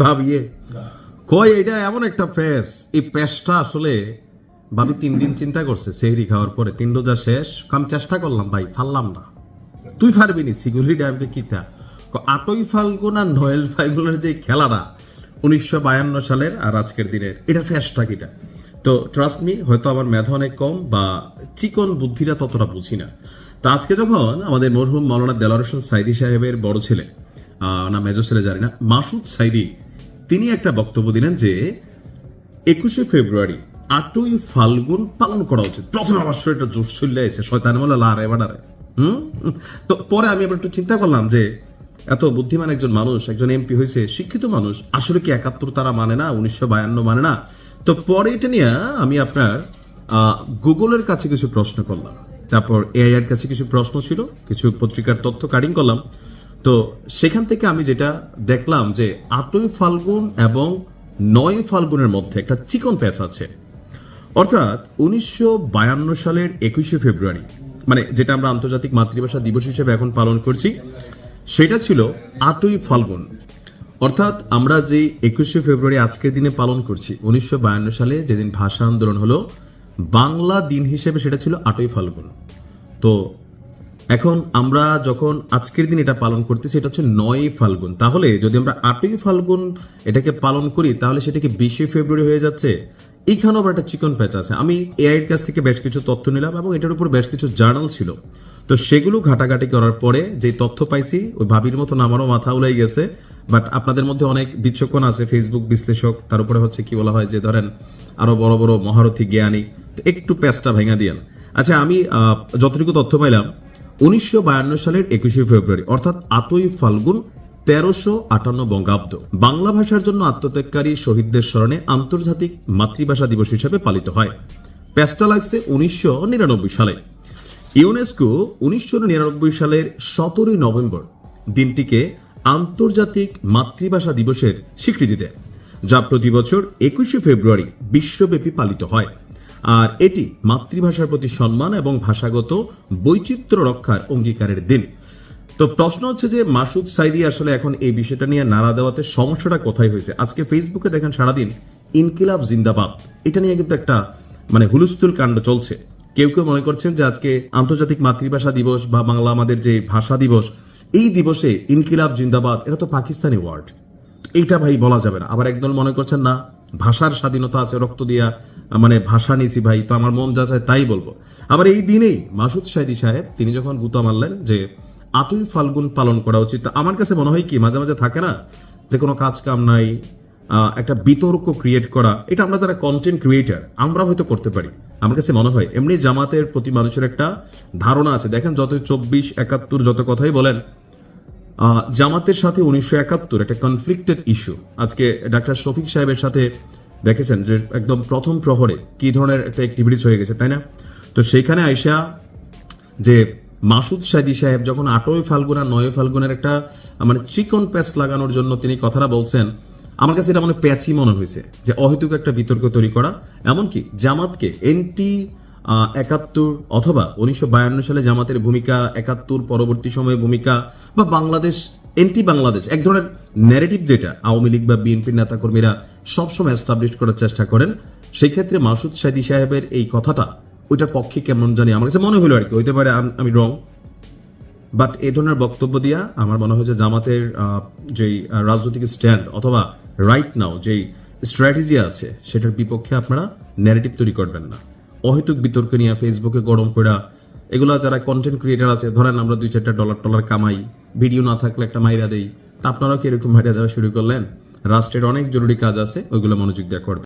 ভাবিয়ে কয় এটা এমন একটা ফেস, এই পেশটা আসলে ভাবি 3 দিন চিন্তা করছে সেহরি খাওয়ার পরে, 3 রোজা শেষ, আমি চেষ্টা করলাম ভাই, ফাললাম না। তুই পারবি নি সিকিউরিটি আমাকে কিতা 8ই ফাল্গুন আর 9 ফাল্গুনের যে খেলাটা 1952 সালের আর আজকের দিনের, এটা ফেসটা কিটা। তো ট্রাস্ট মি, হয়তো আমার মেধা অনেক কম বা চিকন বুদ্ধিটা ততটা বুঝি না। তো আজকে যখন আমাদের মরহুম মাওলানা দেলোয়ার হোসেন সাইদি সাহেবের বড় ছেলে, না মেজর ছেলে জানি না, মাসুদ সাইদি, তিনি একটা বক্তব্য দিলেন যে 21শে ফেব্রুয়ারি 8ই ফাল্গুন পালন করা উচিত। প্রথমে আমার শরীরটা জোশ চলে এসে শয়তান বলে লারে বাড়ারে। তো পরে আমি আবার একটু চিন্তা করলাম যে এত বুদ্ধিমান একজন মানুষ, একজন এমপি হয়েছে, শিক্ষিত মানুষ, আসলে কি 71 তারা মানে না, 1952 মানে না? তো পরে এটা নিয়ে আমি আপনার গুগলের কাছে কিছু প্রশ্ন করলাম, তারপর এআই এর কাছে কিছু প্রশ্ন ছিল, কিছু পত্রিকার তথ্য কাটিং করলাম। তো সেখান থেকে আমি যেটা দেখলাম যে 8ই ফাল্গুন এবং 9 ফাল্গুনের মধ্যে একটা চিকন প্যাচ আছে। অর্থাৎ 1952 সালের 21শে ফেব্রুয়ারি, মানে যেটা আমরা আন্তর্জাতিক মাতৃভাষা দিবস হিসেবে এখন পালন করছি, সেটা ছিল 8ই ফাল্গুন। অর্থাৎ আমরা যে 21শে ফেব্রুয়ারি আজকের দিনে পালন করছি, 1952 সালে যেদিন ভাষা আন্দোলন হলো, বাংলা দিন হিসেবে সেটা ছিল 8ই ফাল্গুন। তো এখন আমরা যখন আজকের দিন এটা পালন করতেছি, এটা হচ্ছে 9ই ফাল্গুন। তাহলে যদি আমরা 8ই ফাল্গুন এটাকে পালন করি, তাহলে সেটাকে 20শে ফেব্রুয়ারি হয়ে যাচ্ছে। এইখানেও আবার একটা চিকন প্যাচ আছে। আমি এআই এর কাছ থেকে বেশ কিছু তথ্য নিলাম এবং এটার উপর বেশ কিছু জার্নাল ছিল। তো সেগুলো ঘাটাঘাটি করার পরে যে তথ্য পাইছি, ওই ভাবির মতন আমারও মাথা উলাই গেছে। বাট আপনাদের মধ্যে অনেক বিচক্ষণ আছে, ফেসবুক বিশ্লেষক, তার উপরে হচ্ছে কি বলা হয় যে ধরেন আরো বড় বড় মহারথী জ্ঞানী, তো একটু প্যাচটা ভেঙে দিয়েন। আচ্ছা, আমি যতটুকু তথ্য পাইলাম, 1952 সালের 21শে ফেব্রুয়ারি অর্থাৎ 8ই ফাল্গুন 1358 বঙ্গাব্দ বাংলা ভাষার জন্য আত্মত্যাগকারী শহীদদের স্মরণে আন্তর্জাতিক মাতৃভাষা দিবস হিসেবে পালিত হয়। প্যাচটা লাগছে 1999 সালে। ইউনেস্কো 1999 সালের 17ই নভেম্বর দিনটিকে আন্তর্জাতিক মাতৃভাষা দিবসের স্বীকৃতি দেয়, যা প্রতি বছর 21শে ফেব্রুয়ারি বিশ্বব্যাপী পালিত হয়। আর এটি মাতৃভাষার প্রতি সম্মান এবং ভাষাগত বৈচিত্র্য রক্ষার অঙ্গীকারের দিন। তো প্রশ্ন হচ্ছে যে মাসুদ সাইদি আসলে এখন এই বিষয়টা নিয়ে নাড়া দেওয়াতে সমস্যাটা কোথায় হয়েছে? আজকে ফেসবুকে দেখেন সারাদিন ইনকিলাব জিন্দাবাদ, এটা নিয়ে কিন্তু একটা মানে হুলস্থুল কাণ্ড চলছে। কেউ কেউ মনে করছেন যে আজকে আন্তর্জাতিক মাতৃভাষা দিবস বা বাংলা আমাদের যে ভাষা দিবস, এই দিবসে ইনকিলাব জিন্দাবাদ এটা তো পাকিস্তানি ওয়ার্ড, এইটা ভাই বলা যাবে না। আবার একদল মনে করছেন না, ভাষার স্বাধীনতা আছে, রক্ত দিয়া মানে ভাষা নিছি ভাই, তো আমার মন যা চায় তাই বলবো। আবার এই দিনেই মাসুদ সাইদি সাহেব তিনি যখন গুতা মারলেন যে 8ই ফাল্গুন পালন করা উচিত, আমার কাছে মনে হয় কি মাঝে মাঝে থাকে না যে কোনো কাজ কাম নাই, একটা বিতর্ক ক্রিয়েট করা, এটা আমরা যারা কন্টেন্ট ক্রিয়েটার আমরা হয়তো করতে পারি। আমার কাছে মনে হয় এমনি জামাতের প্রতি মানুষের একটা ধারণা আছে। দেখেন যতই 24, 71 যত কথাই বলেন, জামাতের সাথে 1971 একটা কনফ্লিক্টেড ইস্যু। আজকে ডাক্তার শফিক সাহেবের সাথে দেখেছেন যে একদম প্রথম প্রহরে কি ধরনের একটা অ্যাক্টিভিটিস হয়ে গেছে, তাই না? তো সেইখানে আইসা যে মাসুদ সাইদি সাহেব যখন 8ই ফাল্গুন আর 9ই ফাল্গুনের একটা মানে চিকন প্যাচ লাগানোর জন্য তিনি কথাটা বলছেন, আমার কাছে এটা মানে প্যাচই মনে হয়েছে যে অহেতুক একটা বিতর্ক তৈরি করা। এমনকি জামাতকে এনটি 71 অথবা 1952 সালে জামাতের ভূমিকা, 71 পরবর্তী সময়ে ভূমিকা, বা বাংলাদেশ এনটি বাংলাদেশ, এক ধরনের ন্যারেটিভ যেটা আওয়ামী লীগ বা বিএনপির নেতাকর্মীরা সবসময় এস্টাবলিশ করার চেষ্টা করেন, সেই ক্ষেত্রে মাসুদ সাইদি সাহেবের এই কথাটা ওইটার পক্ষে কেমন জানি আমার কাছে মনে হলো আর কি। হইতে পারে আমি রং, বাট এই ধরনের বক্তব্য দিয়া আমার মনে হয় যে জামাতের যেই রাজনৈতিক স্ট্যান্ড অথবা রাইট নাও যেই স্ট্র্যাটেজি আছে সেটার বিপক্ষে আপনারা ন্যারেটিভ তৈরি করবেন না। অহেতুক বিতর্ক নিয়ে ফেসবুকে গরম করা, এগুলা যারা কন্টেন্ট ক্রিয়েটার আছে, ধরেন আমরা 2-4টা ডলার কামাই, ভিডিও না থাকলে একটা মাইরা দেই, তা আপনারাও কি এরকম মাইরা দেওয়া শুরু করলেন? রাষ্ট্রের অনেক জরুরি কাজ আছে, ওইগুলো মনোযোগ দিয়ে করবেন।